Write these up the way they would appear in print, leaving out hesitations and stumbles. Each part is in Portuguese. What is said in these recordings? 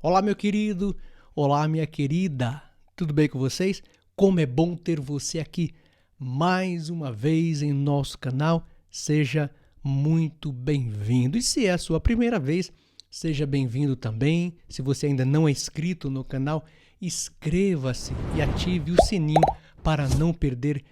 Olá, meu querido. Olá, minha querida. Tudo bem com vocês? Como é bom ter você aqui mais uma vez em nosso canal. Seja muito bem-vindo. E se é a sua primeira vez, seja bem-vindo também. Se você ainda não é inscrito no canal, inscreva-se e ative o sininho para não perder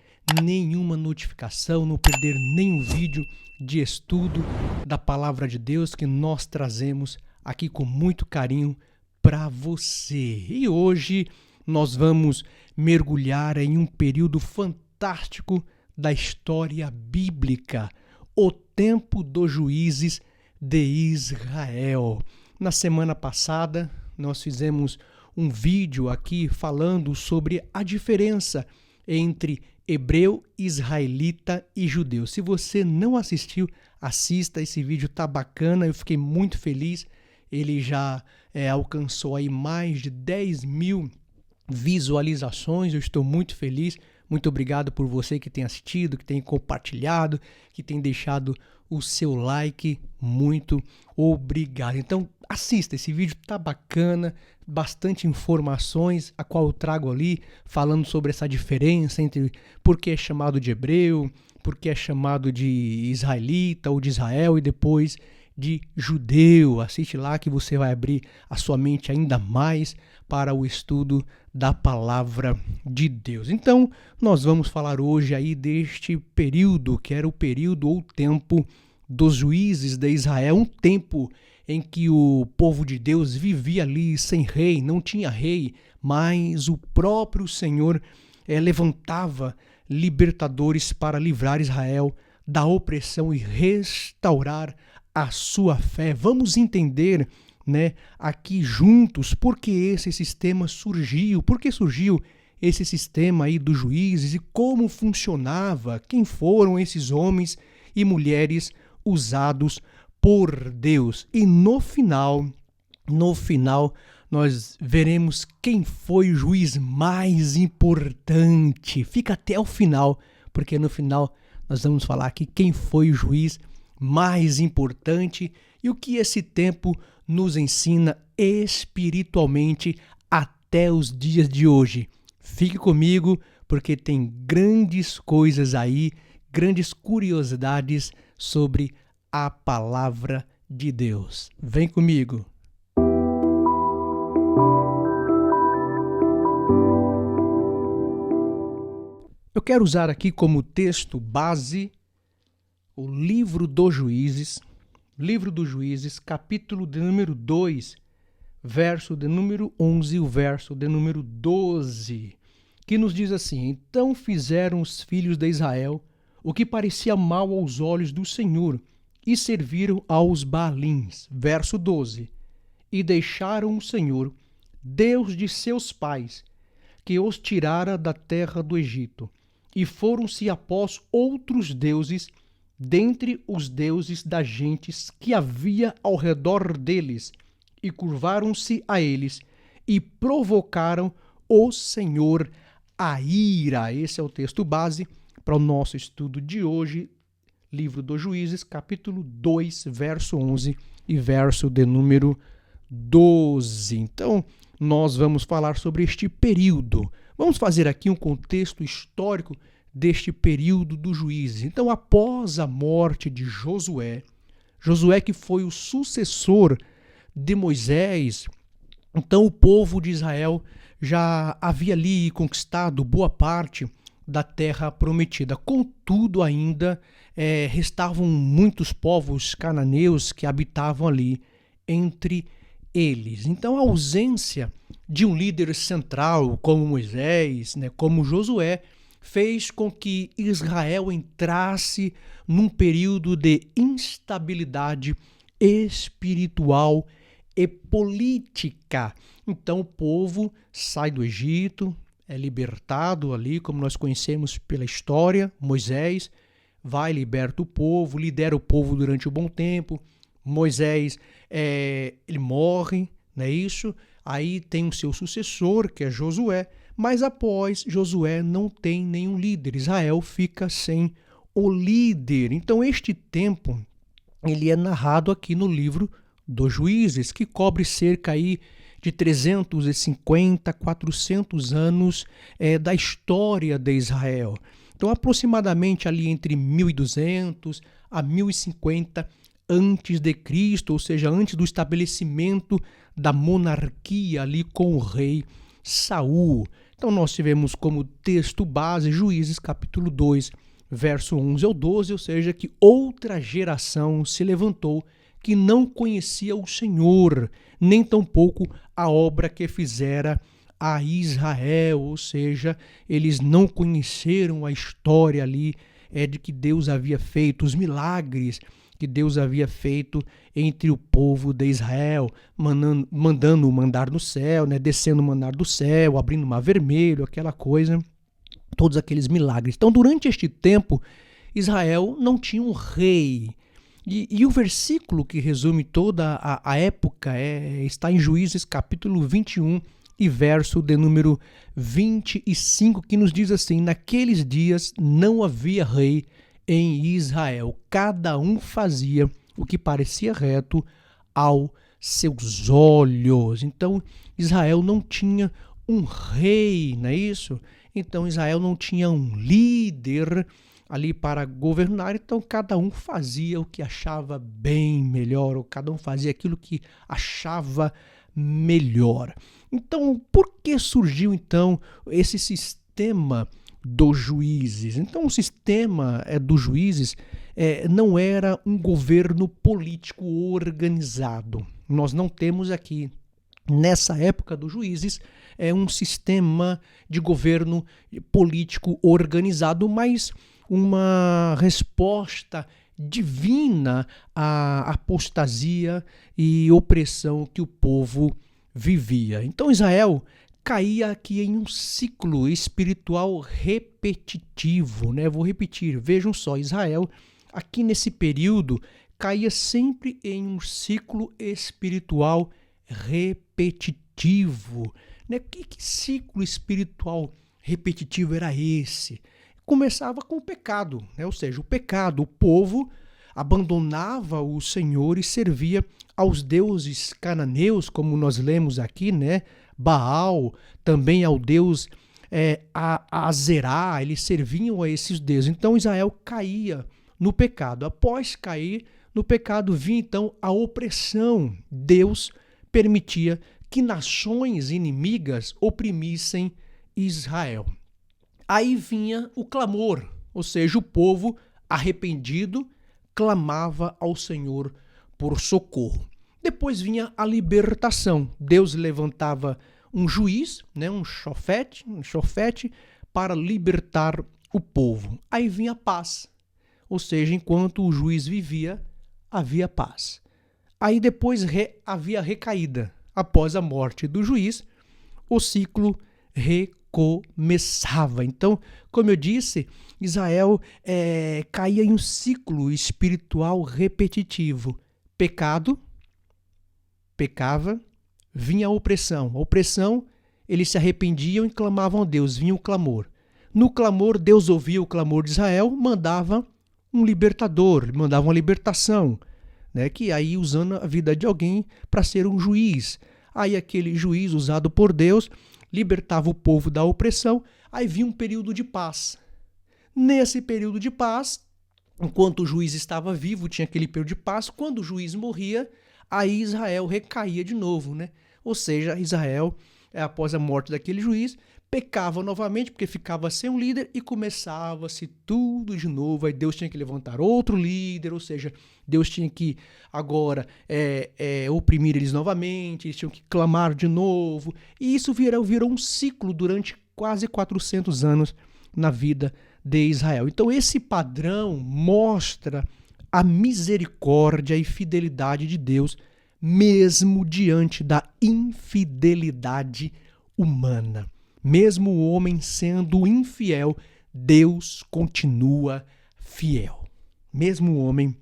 nenhuma notificação, não perder nenhum vídeo de estudo da Palavra de Deus que nós trazemos aqui com muito carinho para você. E hoje nós vamos mergulhar em um período fantástico da história bíblica, o tempo dos juízes de Israel. Na semana passada, nós fizemos um vídeo aqui falando sobre a diferença entre hebreu, israelita e judeu. Se você não assistiu, assista, esse vídeo tá bacana, eu fiquei muito feliz. Ele já alcançou aí mais de 10.000 visualizações, eu estou muito feliz. Muito obrigado por você que tem assistido, que tem compartilhado, que tem deixado o seu like. Muito obrigado. Então assista, esse vídeo tá bacana, bastante informações, a qual eu trago ali, falando sobre essa diferença entre por que é chamado de hebreu, por que é chamado de israelita ou de Israel e depois de judeu. Assiste lá que você vai abrir a sua mente ainda mais para o estudo da palavra de Deus. Então, nós vamos falar hoje aí deste período, que era o período ou tempo dos juízes de Israel, um tempo em que o povo de Deus vivia ali sem rei, não tinha rei, mas o próprio Senhor levantava libertadores para livrar Israel da opressão e restaurar a sua fé. Vamos entender, aqui juntos por que esse sistema surgiu, por que surgiu esse sistema aí dos juízes e como funcionava, quem foram esses homens e mulheres usados por Deus. E no final, nós veremos quem foi o juiz mais importante. Fica até o final, porque no final nós vamos falar aqui quem foi o juiz mais importante e o que esse tempo nos ensina espiritualmente até os dias de hoje. Fique comigo, porque tem grandes coisas aí, grandes curiosidades sobre a palavra de Deus. Vem comigo. Eu quero usar aqui como texto base o livro dos Juízes, capítulo de número 2, verso de número 11 e o verso de número 12, que nos diz assim: Então fizeram os filhos de Israel o que parecia mal aos olhos do Senhor e serviram aos Baalins. Verso 12. E deixaram o Senhor, Deus de seus pais, que os tirara da terra do Egito, e foram-se após outros deuses, dentre os deuses das gentes que havia ao redor deles, e curvaram-se a eles, e provocaram o Senhor a ira. Esse é o texto base para o nosso estudo de hoje, livro dos Juízes, capítulo 2, verso 11 e verso de número 12. Então, nós vamos falar sobre este período. Vamos fazer aqui um contexto histórico deste período dos juízes. Então, após a morte de Josué que foi o sucessor de Moisés, então o povo de Israel já havia ali conquistado boa parte da terra prometida. Contudo, ainda restavam muitos povos cananeus que habitavam ali entre eles. Então, a ausência de um líder central como Moisés, como Josué, fez com que Israel entrasse num período de instabilidade espiritual e política. Então, o povo sai do Egito, é libertado ali, como nós conhecemos pela história. Moisés vai, liberta o povo, lidera o povo durante um bom tempo. Moisés, ele morre, não é isso? Aí tem o seu sucessor, que é Josué, mas após Josué não tem nenhum líder. Israel fica sem o líder. Então, este tempo, ele é narrado aqui no livro dos Juízes, que cobre cerca aí de 350 a 400 anos da história de Israel. Então, aproximadamente ali entre 1200 a 1050 antes de Cristo, ou seja, antes do estabelecimento da monarquia ali com o rei Saul. Então, nós tivemos como texto base Juízes capítulo 2, verso 11 ao 12, ou seja, que outra geração se levantou que não conhecia o Senhor, nem tampouco a obra que fizera a Israel, ou seja, eles não conheceram a história ali de que Deus havia feito, os milagres que Deus havia feito entre o povo de Israel, mandando o manar do céu, descendo o manar do céu, abrindo o mar vermelho, aquela coisa, todos aqueles milagres. Então, durante este tempo, Israel não tinha um rei. E o versículo que resume toda a época está em Juízes capítulo 21 e verso de número 25, que nos diz assim: naqueles dias não havia rei em Israel, cada um fazia o que parecia reto aos seus olhos. Então, Israel não tinha um rei, não é isso? Então, Israel não tinha um líder ali para governar, então cada um fazia o que achava bem melhor, ou cada um fazia aquilo que achava melhor. Então, por que surgiu então esse sistema dos juízes? Então, o sistema dos juízes não era um governo político organizado. Nós não temos aqui, nessa época dos juízes, um sistema de governo político organizado, mas uma resposta divina à apostasia e opressão que o povo vivia. Então, Israel caía aqui em um ciclo espiritual repetitivo, Vou repetir, vejam só, Israel, aqui nesse período, caía sempre em um ciclo espiritual repetitivo. Que ciclo espiritual repetitivo era esse? Começava com o pecado, ou seja, o pecado, o povo abandonava o Senhor e servia aos deuses cananeus, como nós lemos aqui, Baal, também ao deus Azerá, eles serviam a esses deuses. Então Israel caía no pecado. Após cair no pecado, vinha então a opressão. Deus permitia que nações inimigas oprimissem Israel. Aí vinha o clamor, ou seja, o povo arrependido clamava ao Senhor por socorro. Depois vinha a libertação. Deus levantava um juiz, um chofete, para libertar o povo. Aí vinha a paz, ou seja, enquanto o juiz vivia, havia paz. Aí depois havia recaída. Após a morte do juiz, o ciclo recomeçava. Então, como eu disse, Israel caía em um ciclo espiritual repetitivo. Pecado, pecava, vinha a opressão. A opressão, eles se arrependiam e clamavam a Deus, vinha o clamor. No clamor, Deus ouvia o clamor de Israel, mandava um libertador, mandava uma libertação, que aí usando a vida de alguém para ser um juiz. Aí aquele juiz usado por Deus libertava o povo da opressão, aí vinha um período de paz. Nesse período de paz, enquanto o juiz estava vivo, tinha aquele período de paz. Quando o juiz morria, aí Israel recaía de novo, Ou seja, Israel, após a morte daquele juiz, pecava novamente, porque ficava sem um líder e começava-se tudo de novo. Aí Deus tinha que levantar outro líder, ou seja, Deus tinha que agora oprimir eles novamente, eles tinham que clamar de novo. E isso virou um ciclo durante quase 400 anos na vida de Israel. Então esse padrão mostra a misericórdia e fidelidade de Deus, mesmo diante da infidelidade humana. Mesmo o homem sendo infiel, Deus continua fiel. Mesmo o homem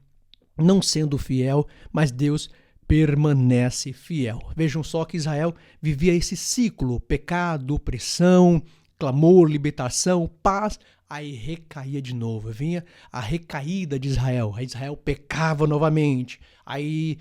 não sendo fiel, mas Deus permanece fiel. Vejam só que Israel vivia esse ciclo: pecado, opressão, clamor, libertação, paz, aí recaía de novo. Vinha a recaída de Israel. Aí Israel pecava novamente. Aí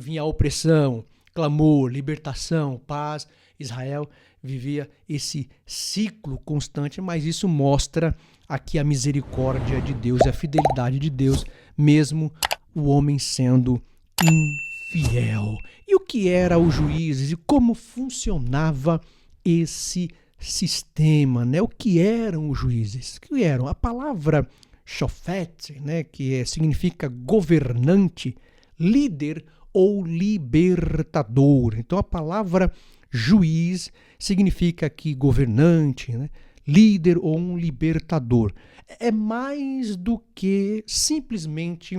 vinha a opressão, clamor, libertação, paz. Israel vivia esse ciclo constante, mas isso mostra aqui a misericórdia de Deus e a fidelidade de Deus, mesmo o homem sendo infiel. E o que era os juízes e como funcionava esse sistema, né? O que eram os juízes? O que eram? A palavra shofet, né, que significa governante, líder ou libertador. Então a palavra juiz significa aqui governante, né, líder ou um libertador. É mais do que simplesmente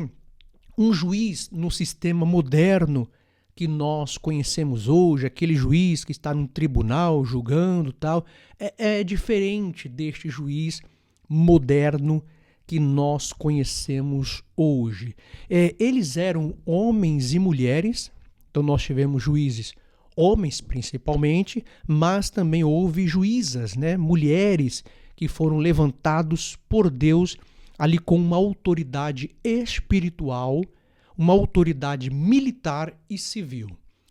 um juiz no sistema moderno que nós conhecemos hoje, aquele juiz que está num tribunal julgando tal. É diferente deste juiz moderno que nós conhecemos hoje. Eles eram homens e mulheres, então nós tivemos juízes homens principalmente, mas também houve juízas, né, mulheres que foram levantados por Deus ali com uma autoridade espiritual, uma autoridade militar e civil.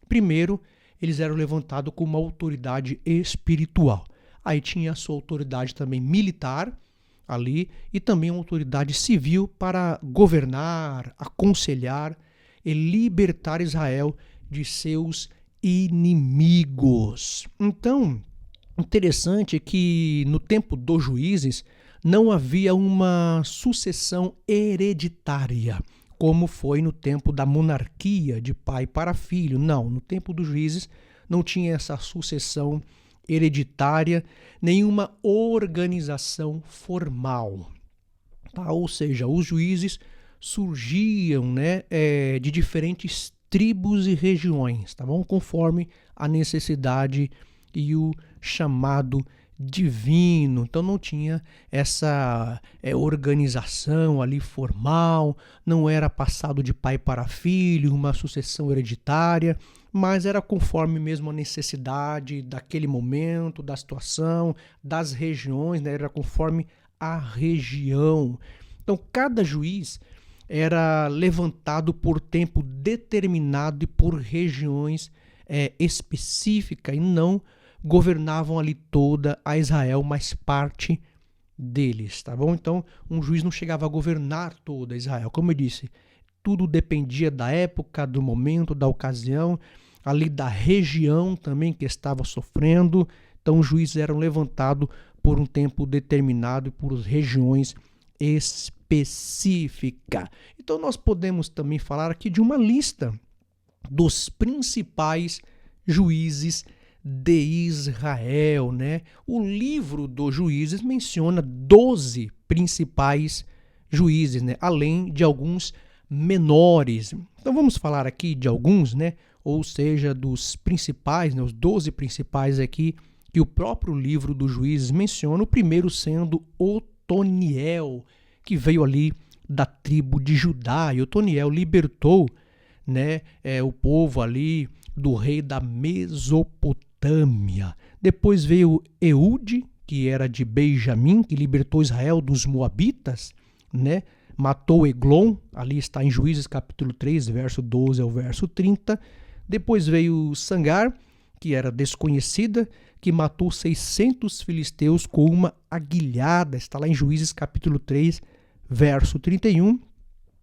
Primeiro, eles eram levantados com uma autoridade espiritual. Aí tinha a sua autoridade também militar ali e também uma autoridade civil para governar, aconselhar e libertar Israel de seus inimigos. Então, interessante que no tempo dos juízes não havia uma sucessão hereditária, como foi no tempo da monarquia de pai para filho. Não, no tempo dos juízes não tinha essa sucessão hereditária, nenhuma organização formal. Tá? Ou seja, os juízes surgiam, né, de diferentes tribos e regiões, tá bom? Conforme a necessidade e o chamado divino. Então não tinha essa organização ali formal, não era passado de pai para filho, uma sucessão hereditária, mas era conforme mesmo a necessidade daquele momento, da situação, das regiões, né? Era conforme a região. Então cada juiz era levantado por tempo determinado e por regiões específicas e não governavam ali toda a Israel, mas parte deles, tá bom? Então, um juiz não chegava a governar toda Israel. Como eu disse, tudo dependia da época, do momento, da ocasião, ali da região também que estava sofrendo. Então, os juízes eram levantados por um tempo determinado e por regiões específicas. Então, nós podemos também falar aqui de uma lista dos principais juízes de Israel, né? O livro dos juízes menciona 12 principais juízes, né? Além de alguns menores. Então vamos falar aqui de alguns, né? Ou seja, dos principais, né? Os 12 principais aqui que o próprio livro dos juízes menciona, o primeiro sendo Otoniel, que veio ali da tribo de Judá, e Otoniel libertou, né, o povo ali do rei da Mesopotâmia. Depois veio Eude, que era de Benjamim, que libertou Israel dos Moabitas, né? Matou Eglon, ali está em Juízes capítulo 3, verso 12 ao verso 30. Depois veio Sangar, que era desconhecida, que matou 600 filisteus com uma aguilhada, está lá em Juízes capítulo 3, verso 31.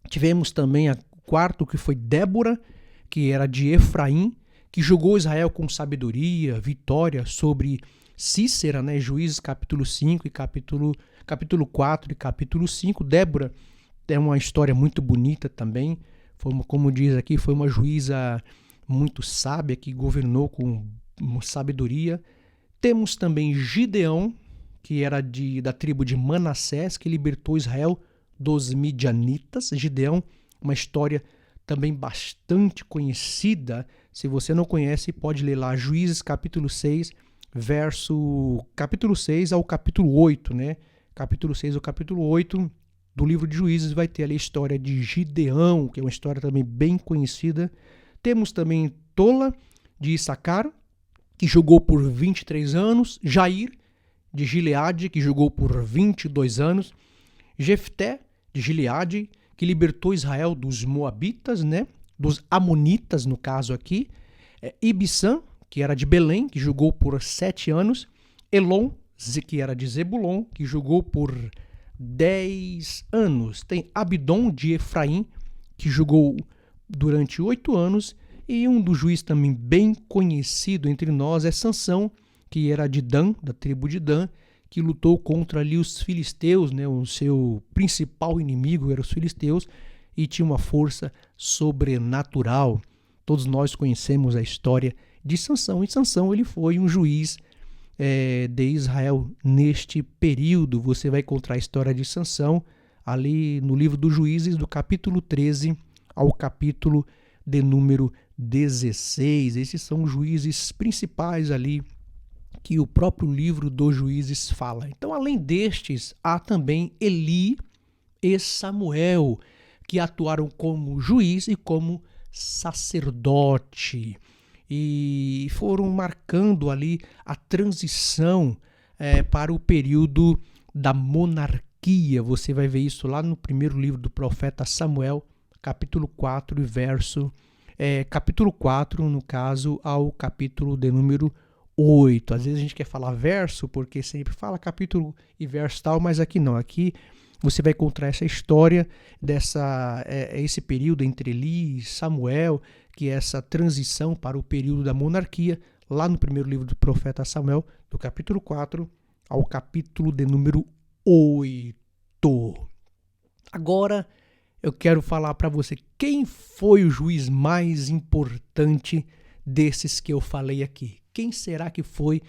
Tivemos também o quarto, que foi Débora, que era de Efraim, que julgou Israel com sabedoria, vitória sobre Cícera, né? Juízes capítulo 5 e capítulo 4 e capítulo 5. Débora é uma história muito bonita também. Como diz aqui, foi uma juíza muito sábia que governou com sabedoria. Temos também Gideão, que era da tribo de Manassés, que libertou Israel dos midianitas. Gideão, uma história também bastante conhecida. Se você não conhece, pode ler lá Juízes capítulo 6, capítulo 6 ao capítulo 8, né? Capítulo 6 ao capítulo 8 do livro de Juízes vai ter ali a história de Gideão, que é uma história também bem conhecida. Temos também Tola, de Issacar, que jogou por 23 anos. Jair, de Gileade, que jogou por 22 anos. Jefté, de Gileade, que libertou Israel dos Moabitas, né? Dos Amonitas, no caso aqui. Ibissã, que era de Belém, que julgou por 7 anos. Elon, que era de Zebulon, que julgou por 10 anos. Tem Abdom de Efraim, que julgou durante 8 anos. E um dos juízes também bem conhecido entre nós é Sansão, que era de Dan, da tribo de Dan, que lutou contra ali os filisteus, né? O seu principal inimigo era os filisteus, e tinha uma força sobrenatural. Todos nós conhecemos a história de Sansão, e Sansão ele foi um juiz de Israel neste período. Você vai encontrar a história de Sansão ali no livro dos Juízes, do capítulo 13 ao capítulo de número 16. Esses são os juízes principais ali que o próprio livro dos Juízes fala. Então, além destes, há também Eli e Samuel, que atuaram como juiz e como sacerdote, e foram marcando ali a transição para o período da monarquia. Você vai ver isso lá no primeiro livro do profeta Samuel, capítulo 4 e capítulo 4, no caso, ao capítulo de número 8. Às vezes a gente quer falar verso, porque sempre fala capítulo e verso tal, mas aqui não. Aqui você vai encontrar essa história, esse período entre Eli e Samuel, que é essa transição para o período da monarquia, lá no primeiro livro do profeta Samuel, do capítulo 4 ao capítulo de número 8. Agora eu quero falar para você quem foi o juiz mais importante desses que eu falei aqui. Quem será que foi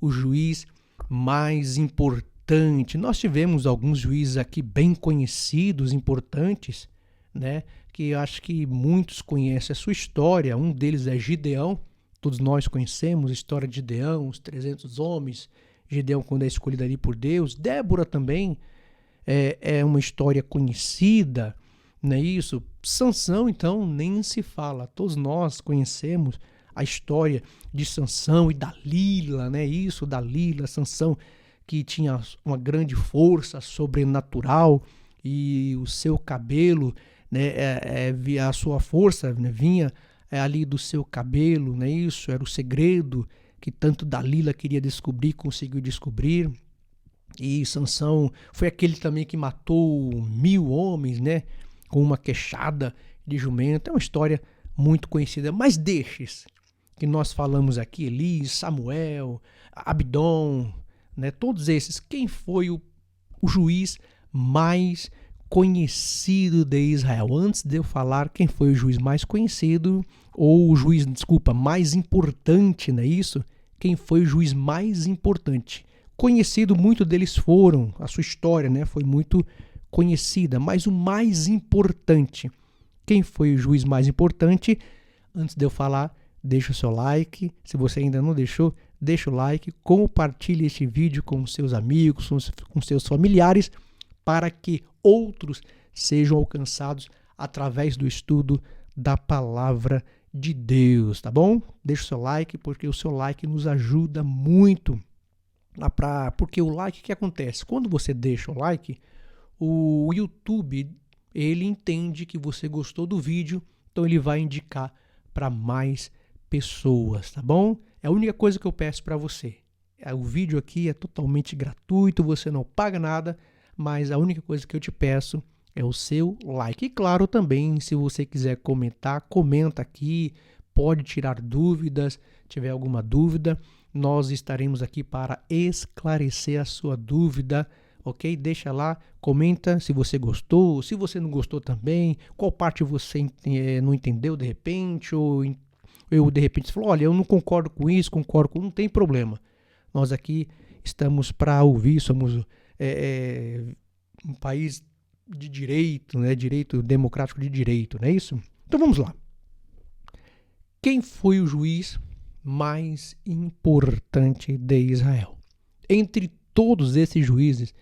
o juiz mais importante? Nós tivemos alguns juízes aqui bem conhecidos, importantes, né? Que eu acho que muitos conhecem a sua história. Um deles é Gideão. Todos nós conhecemos a história de Gideão, os 300 homens. Gideão, quando é escolhido ali por Deus. Débora também é uma história conhecida, não é isso? Sansão, então, nem se fala. Todos nós conhecemos a história de Sansão e Dalila, né? Isso, Dalila, Sansão, que tinha uma grande força sobrenatural, e o seu cabelo, né, a sua força, né, vinha ali do seu cabelo, né? Isso era o segredo que tanto Dalila queria descobrir, conseguiu descobrir. E Sansão foi aquele também que matou 1000 homens, né, com uma queixada de jumento. É uma história muito conhecida, mas destes que nós falamos aqui, Eli, Samuel, Abdom, né, todos esses, quem foi o juiz mais conhecido de Israel? Antes de eu falar quem foi o juiz mais conhecido, ou o juiz, mais importante, não é isso? Quem foi o juiz mais importante? Conhecido, muitos deles foram, a sua história, né, foi muito conhecida, mas o mais importante, quem foi o juiz mais importante? Antes de eu falar, deixa o seu like. Se você ainda não deixou, deixa o like, compartilhe este vídeo com seus amigos, com seus familiares, para que outros sejam alcançados através do estudo da palavra de Deus, tá bom? Deixa o seu like, porque o seu like nos ajuda muito. Porque o like, o que acontece? Quando você deixa o like, o YouTube, ele entende que você gostou do vídeo, então ele vai indicar para mais pessoas, tá bom? É a única coisa que eu peço para você. O vídeo aqui é totalmente gratuito, você não paga nada, mas a única coisa que eu te peço é o seu like. E claro, também, se você quiser comentar, comenta aqui, pode tirar dúvidas, tiver alguma dúvida, nós estaremos aqui para esclarecer a sua dúvida, ok? Deixa lá, comenta se você gostou, se você não gostou também, qual parte você não entendeu de repente, ou eu de repente falou, olha, eu não concordo com isso, não tem problema. Nós aqui estamos para ouvir, somos um país de direito, né? Direito democrático de direito, não é isso? Então vamos lá. Quem foi o juiz mais importante de Israel? Entre todos esses juízes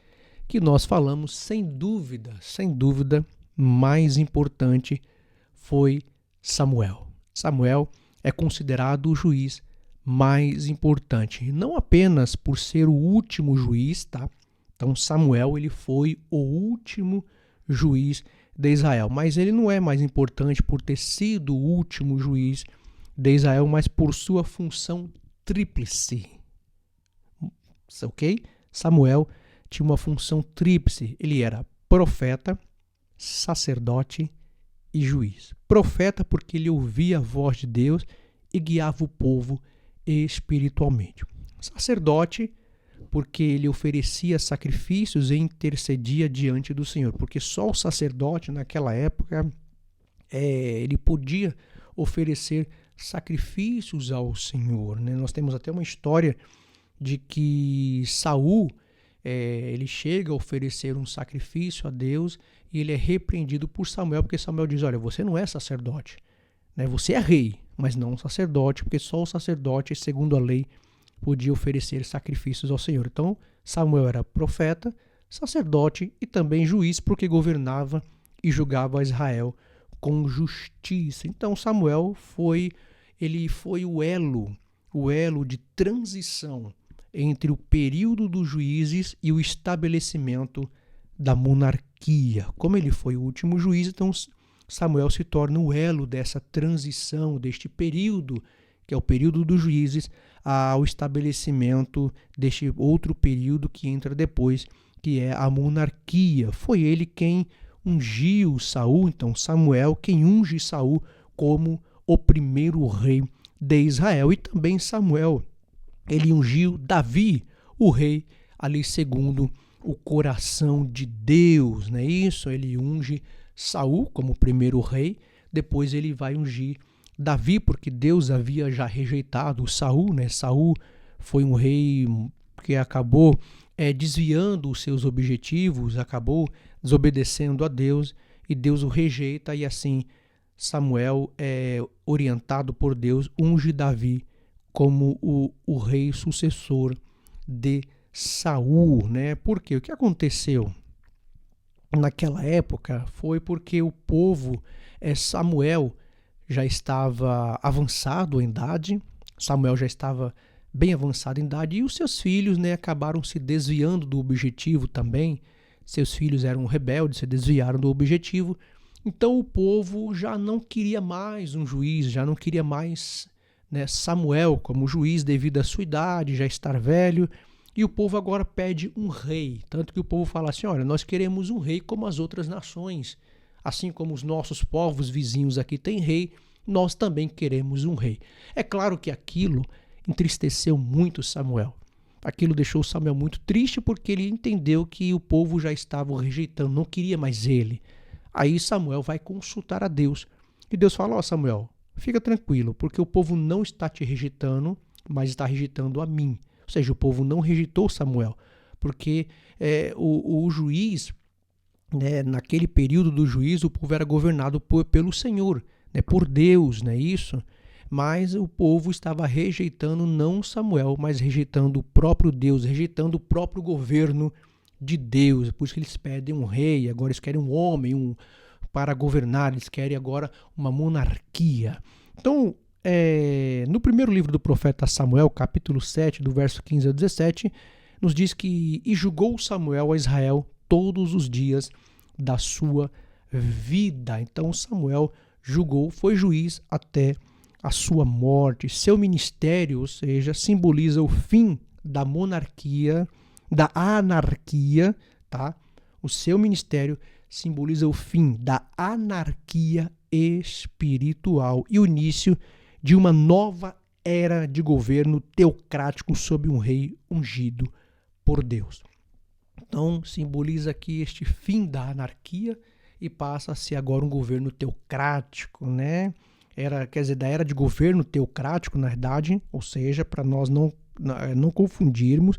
que nós falamos, sem dúvida, mais importante foi Samuel. Samuel é considerado o juiz mais importante, não apenas por ser o último juiz, tá? Então Samuel, ele foi o último juiz de Israel, mas ele não é mais importante por ter sido o último juiz de Israel, mas por sua função tríplice. Ok? Samuel tinha uma função tríplice. Ele era profeta, sacerdote e juiz. Profeta porque ele ouvia a voz de Deus e guiava o povo espiritualmente. Sacerdote porque ele oferecia sacrifícios e intercedia diante do Senhor. Porque só o sacerdote naquela época ele podia oferecer sacrifícios ao Senhor, né? Nós temos até uma história de que Saul ele chega a oferecer um sacrifício a Deus e ele é repreendido por Samuel, porque Samuel diz, olha, você não é sacerdote, né? Você é rei, mas não um sacerdote, porque só o sacerdote, segundo a lei, podia oferecer sacrifícios ao Senhor. Então, Samuel era profeta, sacerdote e também juiz, porque governava e julgava Israel com justiça. Então, Samuel foi o elo de transição entre o período dos juízes e o estabelecimento da monarquia. Como ele foi o último juiz, então Samuel se torna o elo dessa transição, deste período, que é o período dos juízes, ao estabelecimento deste outro período que entra depois, que é a monarquia. Foi ele quem ungiu Saul, então Samuel, quem unge Saul como o primeiro rei de Israel. E também Samuel, ele ungiu Davi, o rei, ali segundo o coração de Deus, não é isso? Ele unge Saul como primeiro rei, depois ele vai ungir Davi, porque Deus havia já rejeitado Saul, né? Saul foi um rei que acabou desviando os seus objetivos, acabou desobedecendo a Deus, e Deus o rejeita, e assim Samuel, orientado por Deus, unge Davi como o rei sucessor de Saul, né? Porque o que aconteceu naquela época foi porque o povo, Samuel já estava avançado em idade, Samuel já estava bem avançado em idade, e os seus filhos, né, acabaram se desviando do objetivo também. Seus filhos eram rebeldes, se desviaram do objetivo. Então o povo já não queria mais um juiz, já não queria mais, né, Samuel como juiz devido à sua idade, já estar velho. E o povo agora pede um rei. Tanto que o povo fala assim, olha, nós queremos um rei como as outras nações. Assim como os nossos povos vizinhos aqui têm rei, nós também queremos um rei. É claro que aquilo entristeceu muito Samuel. Aquilo deixou Samuel muito triste, porque ele entendeu que o povo já estava o rejeitando, não queria mais ele. Aí Samuel vai consultar a Deus. E Deus fala, Samuel, fica tranquilo, porque o povo não está te rejeitando, mas está rejeitando a mim. Ou seja, o povo não rejeitou Samuel, porque o juiz, né, naquele período do juízo, o povo era governado pelo Senhor, né, por Deus, não é isso? Mas o povo estava rejeitando não Samuel, mas rejeitando o próprio Deus, rejeitando o próprio governo de Deus. Por isso que eles pedem um rei, agora eles querem um homem para governar, eles querem agora uma monarquia. Então, no primeiro livro do profeta Samuel, capítulo 7, do verso 15 ao 17, nos diz que e julgou Samuel a Israel todos os dias da sua vida. Então Samuel julgou, foi juiz até a sua morte. Seu ministério, ou seja, simboliza o fim da monarquia, da anarquia, tá? O seu ministério simboliza o fim da anarquia espiritual e o início de uma nova era de governo teocrático sob um rei ungido por Deus. Então, simboliza aqui este fim da anarquia e passa a ser agora um governo teocrático, né? Da era de governo teocrático, na verdade, ou seja, para nós não confundirmos,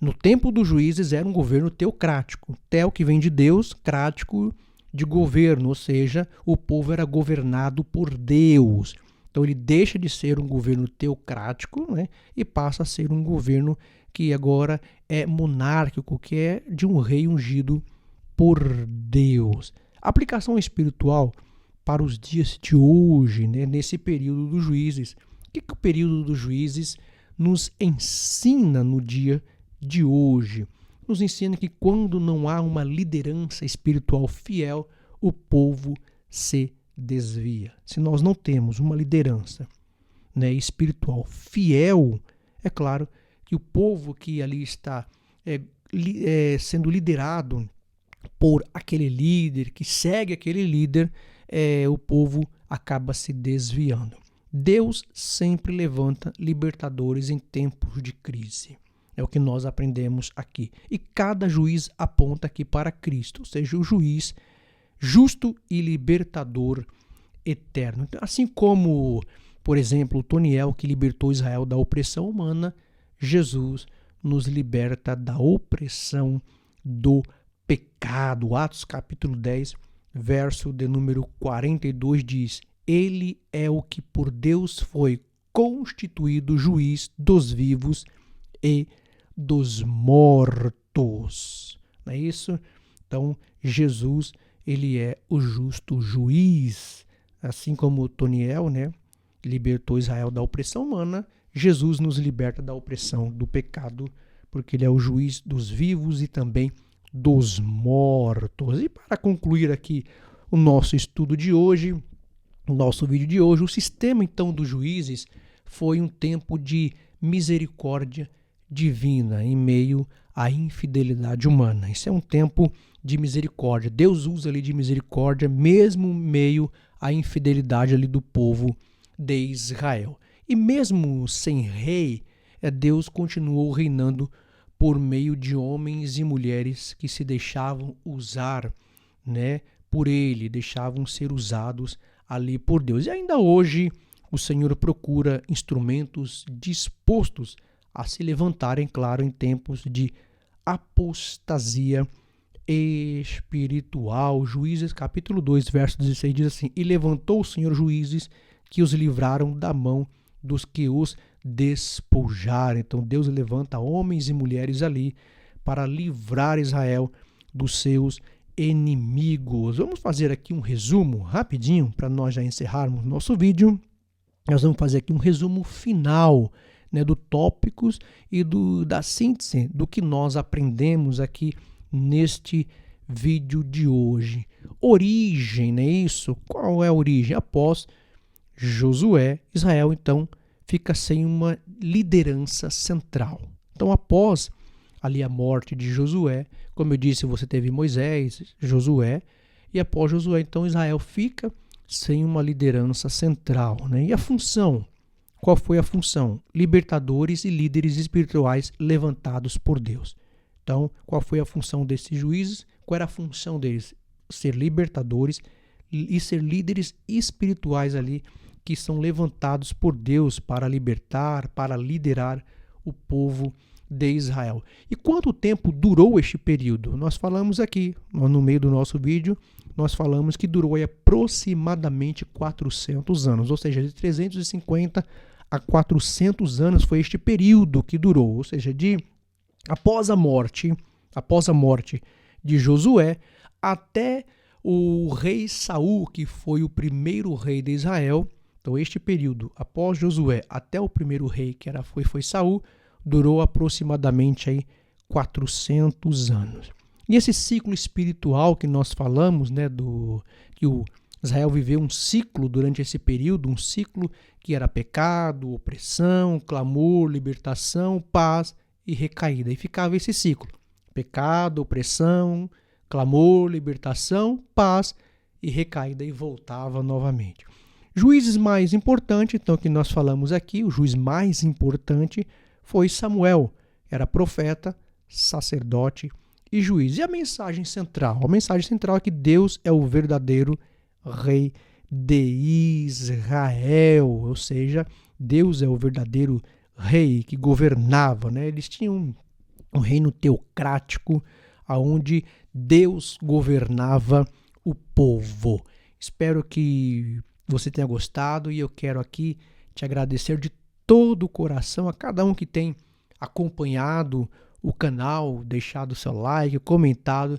no tempo dos juízes era um governo teocrático. Teo, que vem de Deus, crático, de governo, ou seja, o povo era governado por Deus. Então ele deixa de ser um governo teocrático, né, e passa a ser um governo que agora é monárquico, que é de um rei ungido por Deus. A aplicação espiritual para os dias de hoje, né, nesse período dos juízes. O que o período dos juízes nos ensina no dia de hoje? Nos ensina que quando não há uma liderança espiritual fiel, o povo se desvia. Se nós não temos uma liderança né, espiritual fiel, é claro que o povo que ali está sendo liderado por aquele líder, que segue aquele líder, o povo acaba se desviando. Deus sempre levanta libertadores em tempos de crise. É o que nós aprendemos aqui. E cada juiz aponta aqui para Cristo, ou seja, o juiz justo e libertador eterno. Assim como, por exemplo, o Toniel que libertou Israel da opressão humana, Jesus nos liberta da opressão do pecado. Atos capítulo 10, verso de número 42 diz: Ele é o que por Deus foi constituído juiz dos vivos e dos mortos. Não é isso? Então, Jesus, ele é o justo juiz. Assim como Toniel, né, libertou Israel da opressão humana, Jesus nos liberta da opressão do pecado, porque ele é o juiz dos vivos e também dos mortos. E para concluir aqui o nosso estudo de hoje, o nosso vídeo de hoje, o sistema então dos juízes foi um tempo de misericórdia divina em meio à infidelidade humana. Isso é um tempo de misericórdia. Deus usa ali de misericórdia mesmo em meio à infidelidade ali do povo de Israel. E mesmo sem rei, Deus continuou reinando por meio de homens e mulheres que se deixavam usar, né, por ele, deixavam ser usados ali por Deus. E ainda hoje o Senhor procura instrumentos dispostos a se levantarem, claro, em tempos de apostasia espiritual. Juízes capítulo 2, verso 16 diz assim: E levantou o Senhor juízes que os livraram da mão dos que os despojaram. Então Deus levanta homens e mulheres ali para livrar Israel dos seus inimigos. Vamos fazer aqui um resumo rapidinho para nós já encerrarmos nosso vídeo. Nós vamos fazer aqui um resumo final, né, do tópicos e da síntese do que nós aprendemos aqui neste vídeo de hoje. Origem, não é isso? Qual é a origem? Após Josué, Israel então fica sem uma liderança central. Então, após ali a morte de Josué, como eu disse, você teve Moisés, Josué, e após Josué, então Israel fica sem uma liderança central, né? E a função? Qual foi a função? Libertadores e líderes espirituais levantados por Deus. Então, qual foi a função desses juízes? Qual era a função deles? Ser libertadores e ser líderes espirituais ali que são levantados por Deus para libertar, para liderar o povo de Israel. E quanto tempo durou este período? Nós falamos aqui, no meio do nosso vídeo, nós falamos que durou aí aproximadamente 400 anos, ou seja, de 350 a 400 anos foi este período que durou, ou seja, após a morte de Josué até o rei Saul, que foi o primeiro rei de Israel. Então, este período, após Josué até o primeiro rei, que foi Saul, durou aproximadamente aí 400 anos. E esse ciclo espiritual que nós falamos, né, que o Israel viveu um ciclo durante esse período, um ciclo que era pecado, opressão, clamor, libertação, paz e recaída. E ficava esse ciclo: pecado, opressão, clamor, libertação, paz e recaída, e voltava novamente. Juízes mais importantes, então, que nós falamos aqui, o juiz mais importante foi Samuel. Era profeta, sacerdote e juiz. E a mensagem central? A mensagem central é que Deus é o verdadeiro rei de Israel, ou seja, Deus é o verdadeiro rei que governava, né? Eles tinham um reino teocrático, onde Deus governava o povo. Espero que você tenha gostado e eu quero aqui te agradecer de todo o coração a cada um que tem acompanhado o canal, deixado o seu like, comentado,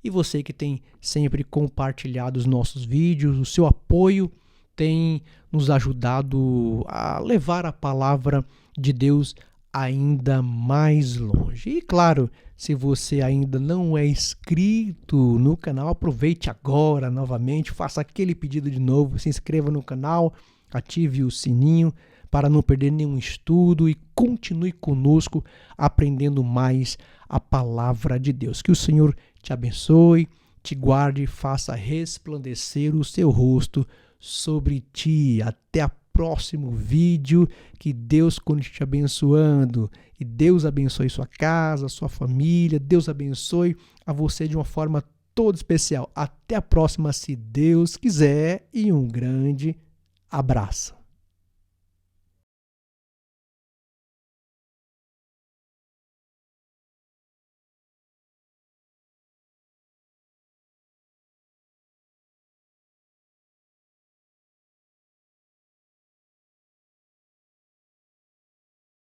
e você que tem sempre compartilhado os nossos vídeos. O seu apoio tem nos ajudado a levar a palavra de Deus ainda mais longe. E claro, se você ainda não é inscrito no canal, aproveite agora novamente, faça aquele pedido de novo, se inscreva no canal, ative o sininho para não perder nenhum estudo e continue conosco aprendendo mais a palavra de Deus. Que o Senhor te abençoe, te guarde e faça resplandecer o seu rosto sobre ti. Até o próximo vídeo. Que Deus continue te abençoando e Deus abençoe sua casa, sua família. Deus abençoe a você de uma forma toda especial. Até a próxima, se Deus quiser, e um grande abraço.